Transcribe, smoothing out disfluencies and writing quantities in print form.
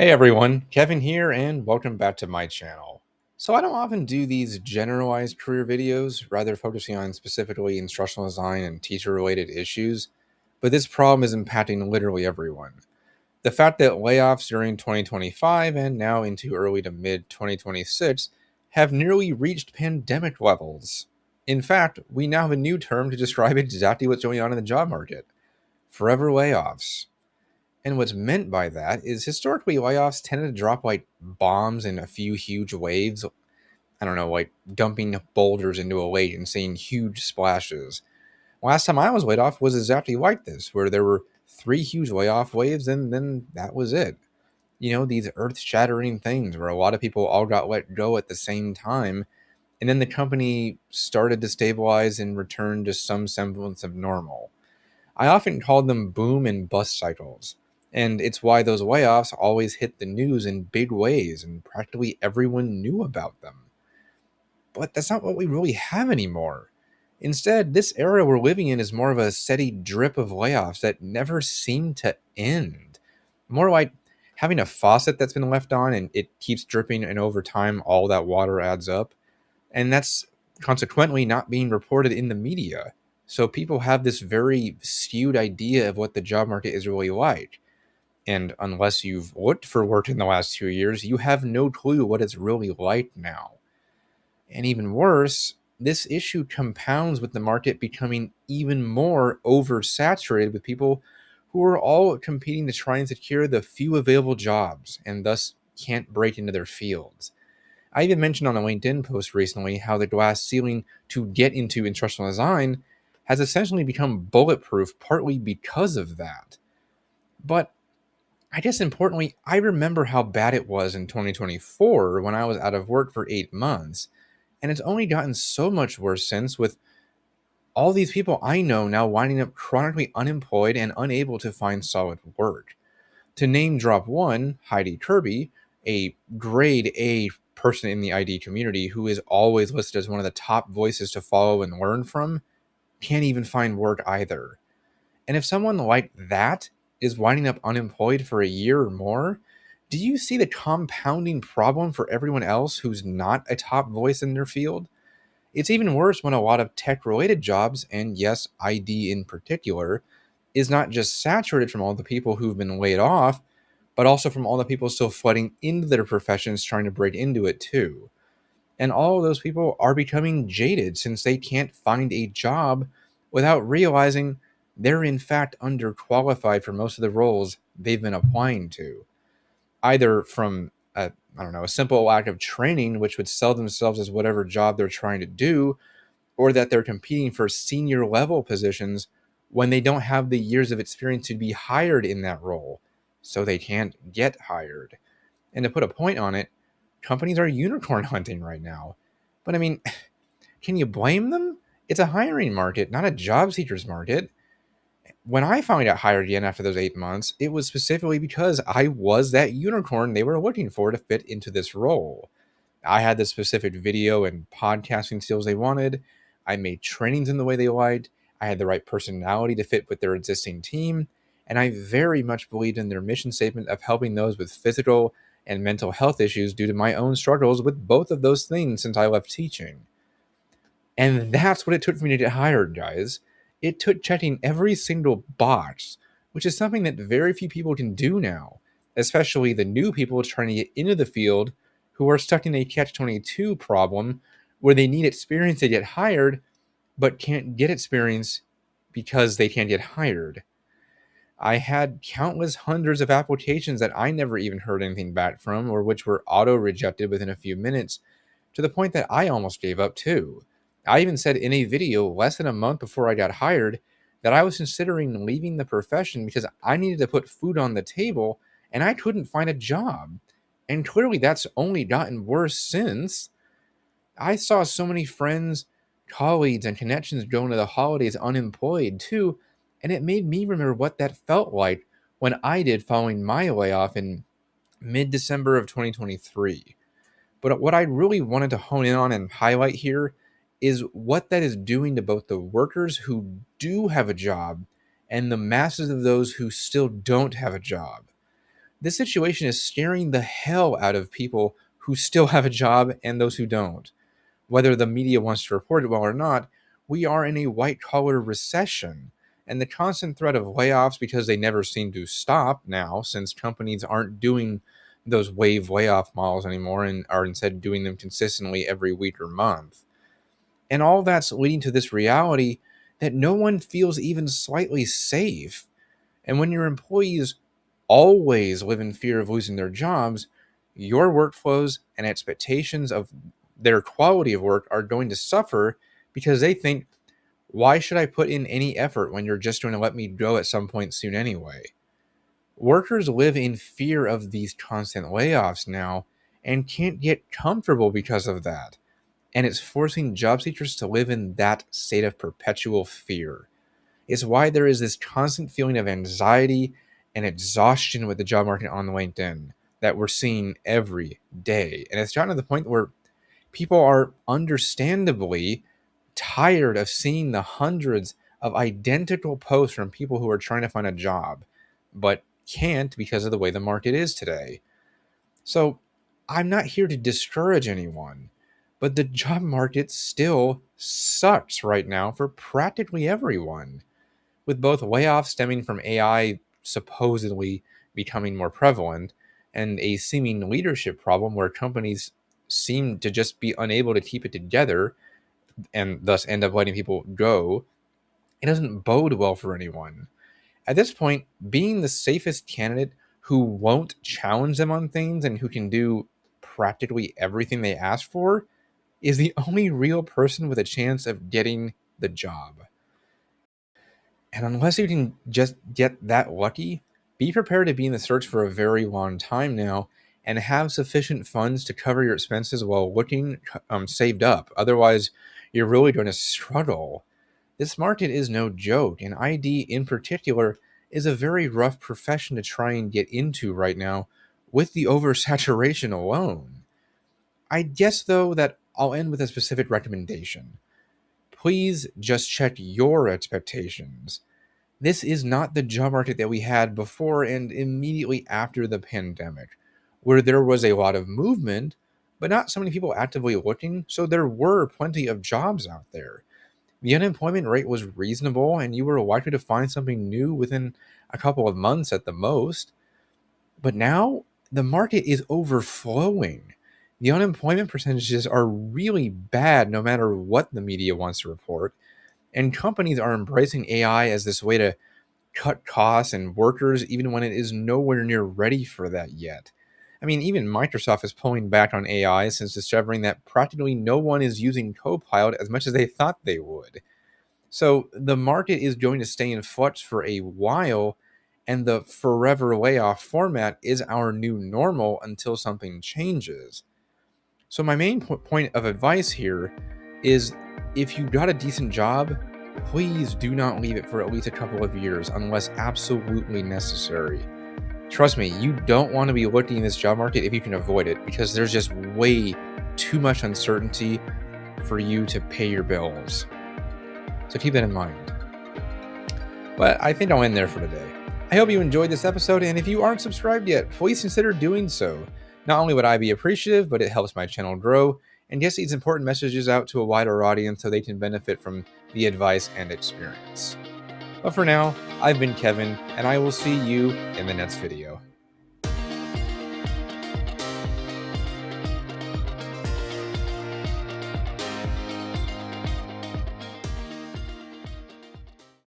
Hey everyone, Kevin here, and welcome back to my channel. So I don't often do these generalized career videos, rather focusing on specifically instructional design and teacher-related issues, but this problem is impacting literally everyone. The fact that layoffs during 2025 and now into early to mid 2026 have nearly reached pandemic levels. In fact, we now have a new term to describe exactly what's going on in the job market: forever layoffs. And what's meant by that is historically layoffs tended to drop like bombs in a few huge waves. I don't know, like dumping boulders into a lake and seeing huge splashes. Last time I was laid off was exactly like this, where there were three huge layoff waves and then that was it. These earth shattering things where a lot of people all got let go at the same time, and then the company started to stabilize and return to some semblance of normal. I often called them boom and bust cycles. And it's why those layoffs always hit the news in big ways and practically everyone knew about them. But that's not what we really have anymore. Instead, this era we're living in is more of a steady drip of layoffs that never seem to end. More like having a faucet that's been left on and it keeps dripping, and over time, all that water adds up. And that's consequently not being reported in the media. So people have this very skewed idea of what the job market is really like. And unless you've looked for work in the last 2 years, you have no clue what it's really like now. And even worse, this issue compounds with the market becoming even more oversaturated with people who are all competing to try and secure the few available jobs and thus can't break into their fields. I even mentioned on a LinkedIn post recently how the glass ceiling to get into instructional design has essentially become bulletproof partly because of that. But I guess importantly, I remember how bad it was in 2024 when I was out of work for 8 months. And it's only gotten so much worse since, with all these people I know now winding up chronically unemployed and unable to find solid work. To name drop one, Heidi Kirby, a grade A person in the ID community who is always listed as one of the top voices to follow and learn from, can't even find work either. And if someone like that is winding up unemployed for a year or more, do you see the compounding problem for everyone else who's not a top voice in their field? It's even worse when a lot of tech related jobs, and yes, ID in particular, is not just saturated from all the people who've been laid off, but also from all the people still flooding into their professions trying to break into it too. And all of those people are becoming jaded since they can't find a job without realizing they're in fact underqualified for most of the roles they've been applying to, either from a simple lack of training, which would sell themselves as whatever job they're trying to do, or that they're competing for senior level positions when they don't have the years of experience to be hired in that role, so they can't get hired. And to put a point on it, companies are unicorn hunting right now. But I mean, can you blame them? It's a hiring market, not a job seekers market. When I finally got hired again after those 8 months, it was specifically because I was that unicorn they were looking for to fit into this role. I had the specific video and podcasting skills they wanted. I made trainings in the way they liked. I had the right personality to fit with their existing team. And I very much believed in their mission statement of helping those with physical and mental health issues due to my own struggles with both of those things since I left teaching. And that's what it took for me to get hired, guys. It took checking every single box, which is something that very few people can do now, especially the new people trying to get into the field who are stuck in a catch 22 problem where they need experience to get hired, but can't get experience because they can't get hired. I had countless hundreds of applications that I never even heard anything back from, or which were auto rejected within a few minutes, to the point that I almost gave up too. I even said in a video less than a month before I got hired that I was considering leaving the profession because I needed to put food on the table and I couldn't find a job. And clearly that's only gotten worse since. I saw so many friends, colleagues, and connections go into the holidays unemployed too, and it made me remember what that felt like when I did following my layoff in mid December of 2023. But what I really wanted to hone in on and highlight here is what that is doing to both the workers who do have a job and the masses of those who still don't have a job. This situation is scaring the hell out of people who still have a job and those who don't. Whether the media wants to report it well or not, we are in a white collar recession. And the constant threat of layoffs, because they never seem to stop now, since companies aren't doing those wave layoff models anymore and are instead doing them consistently every week or month. And all that's leading to this reality that no one feels even slightly safe. And when your employees always live in fear of losing their jobs, your workflows and expectations of their quality of work are going to suffer because they think, why should I put in any effort when you're just going to let me go at some point soon anyway? Workers live in fear of these constant layoffs now and can't get comfortable because of that. And it's forcing job seekers to live in that state of perpetual fear. It's why there is this constant feeling of anxiety and exhaustion with the job market on LinkedIn that we're seeing every day. And it's gotten to the point where people are understandably tired of seeing the hundreds of identical posts from people who are trying to find a job, but can't because of the way the market is today. So I'm not here to discourage anyone, but the job market still sucks right now for practically everyone, with both layoffs stemming from AI supposedly becoming more prevalent and a seeming leadership problem where companies seem to just be unable to keep it together and thus end up letting people go. It doesn't bode well for anyone. At this point, being the safest candidate who won't challenge them on things and who can do practically everything they ask for is the only real person with a chance of getting the job. And unless you can just get that lucky, be prepared to be in the search for a very long time now and have sufficient funds to cover your expenses while looking saved up. Otherwise, you're really going to struggle. This market is no joke, and ID in particular is a very rough profession to try and get into right now with the oversaturation alone. I guess, though, that I'll end with a specific recommendation. Please just check your expectations. This is not the job market that we had before and immediately after the pandemic, where there was a lot of movement, but not so many people actively looking, so there were plenty of jobs out there. The unemployment rate was reasonable, and you were likely to find something new within a couple of months at the most. But now the market is overflowing. The unemployment percentages are really bad no matter what the media wants to report, and companies are embracing AI as this way to cut costs and workers even when it is nowhere near ready for that yet. I mean, even Microsoft is pulling back on AI since discovering that practically no one is using Copilot as much as they thought they would. So the market is going to stay in flux for a while, and the forever layoff format is our new normal until something changes. So my main point of advice here is if you got a decent job, please do not leave it for at least a couple of years unless absolutely necessary. Trust me, you don't want to be looking in this job market if you can avoid it because there's just way too much uncertainty for you to pay your bills. So keep that in mind. But I think I'll end there for today. I hope you enjoyed this episode, and if you aren't subscribed yet, please consider doing so. Not only would I be appreciative, but it helps my channel grow and gets these important messages out to a wider audience so they can benefit from the advice and experience. But for now, I've been Kevin, and I will see you in the next video.